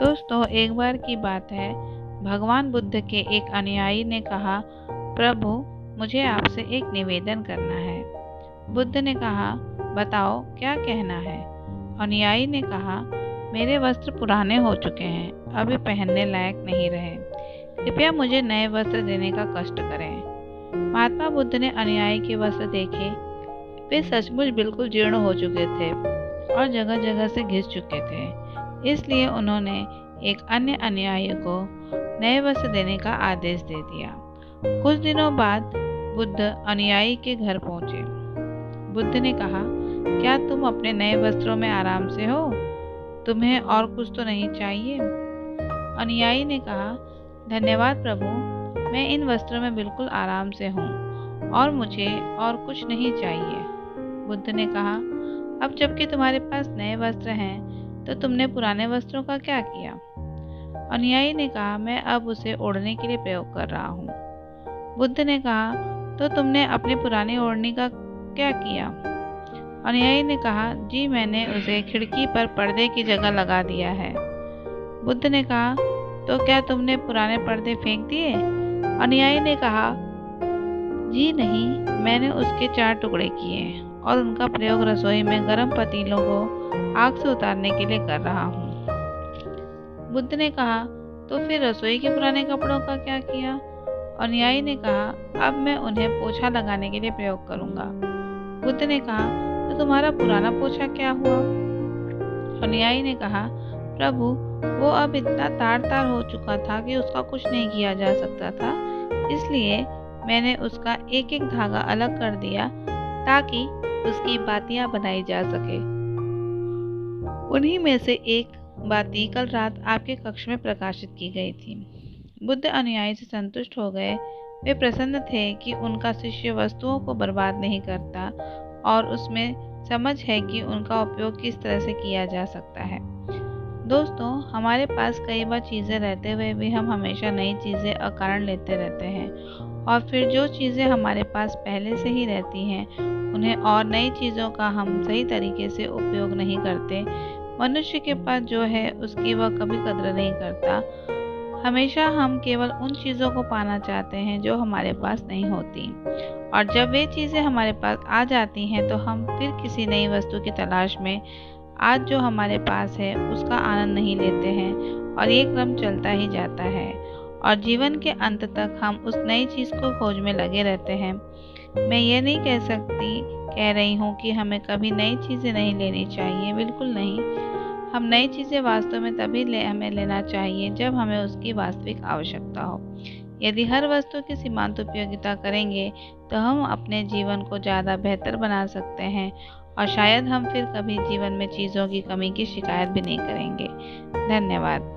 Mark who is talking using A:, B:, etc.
A: दोस्तों, एक बार की बात है, भगवान बुद्ध के एक अनुयायी ने कहा, प्रभु, मुझे आपसे एक निवेदन करना है। बुद्ध ने कहा, बताओ क्या कहना है। अनुयायी ने कहा, मेरे वस्त्र पुराने हो चुके हैं, अभी पहनने लायक नहीं रहे, कृपया मुझे नए वस्त्र देने का कष्ट करें। महात्मा बुद्ध ने अनुयायी के वस्त्र देखे। वे सचमुच बिल्कुल जीर्ण हो चुके थे और जगह जगह से घिस चुके थे। इसलिए उन्होंने एक अन्य अनुयायी को नए वस्त्र देने का आदेश दे दिया। कुछ दिनों बाद बुद्ध अनुयायी के घर पहुंचे। बुद्ध ने कहा, क्या तुम अपने नए वस्त्रों में आराम से हो? तुम्हें और कुछ तो नहीं चाहिए? अनुयायी ने कहा, धन्यवाद प्रभु, मैं इन वस्त्रों में बिल्कुल आराम से हूँ और मुझे और कुछ नहीं चाहिए। बुद्ध ने कहा, अब जबकि तुम्हारे पास नए वस्त्र हैं, तो तुमने पुराने वस्त्रों का क्या किया? अनुयायी ने कहा, मैं अब उसे ओढ़ने के लिए प्रयोग कर रहा हूँ। बुद्ध ने कहा, तो तुमने अपनी पुरानी ओढ़नी का क्या किया? अनुयायी ने कहा, जी मैंने उसे खिड़की पर पर्दे की जगह लगा दिया है। बुद्ध ने कहा, तो क्या तुमने पुराने पर्दे फेंक दिए? अनुयायी ने कहा, जी नहीं, मैंने उसके 4 टुकड़े किए और उनका प्रयोग रसोई में गर्म पतीलों को आग से उतारने के लिए कर रहा हूँ। बुद्ध ने कहा, तो फिर रसोई के पुराने कपड़ों का क्या किया? अनुयायी ने कहा, अब मैं उन्हें पोछा लगाने के लिए प्रयोग करूंगा। बुद्ध ने कहा, तो तुम्हारा पुराना पोछा क्या हुआ? अनुयायी ने कहा, प्रभु, वो अब इतना तार तार हो चुका था कि उसका कुछ नहीं किया जा सकता था, इसलिए मैंने उसका एक एक धागा अलग कर दिया ताकि उसकी बातियां बनाई जा सके। उन्हीं में से एक बाती कल रात आपके कक्ष में प्रकाशित की गई थी। बुद्ध अनुयायी से संतुष्ट हो गए। वे प्रसन्न थे कि उनका शिष्य वस्तुओं को बर्बाद नहीं करता और उसमें समझ है कि उनका उपयोग किस तरह से किया जा सकता है। दोस्तों, हमारे पास कई बार चीज़ें रहते हुए भी हम हमेशा नई चीज़ें अकारण लेते रहते हैं और फिर जो चीज़ें हमारे पास पहले से ही रहती हैं उन्हें और नई चीज़ों का हम सही तरीके से उपयोग नहीं करते। मनुष्य के पास जो है उसकी वह कभी कद्र नहीं करता। हमेशा हम केवल उन चीज़ों को पाना चाहते हैं जो हमारे पास नहीं होती, और जब वे चीज़ें हमारे पास आ जाती हैं तो हम फिर किसी नई वस्तु की तलाश में आज जो हमारे पास है उसका आनंद नहीं लेते हैं और ये क्रम चलता ही जाता है और जीवन के अंत तक हम उस नई चीज़ को खोज में लगे रहते हैं। मैं ये नहीं कह रही हूँ कि हमें कभी नई चीज़ें नहीं लेनी चाहिए, बिल्कुल नहीं। हम नई चीज़ें वास्तव में हमें लेना चाहिए जब हमें उसकी वास्तविक आवश्यकता हो। यदि हर वस्तु की सीमांत उपयोगिता करेंगे तो हम अपने जीवन को ज़्यादा बेहतर बना सकते हैं और शायद हम फिर कभी जीवन में चीज़ों की कमी की शिकायत भी नहीं करेंगे। धन्यवाद।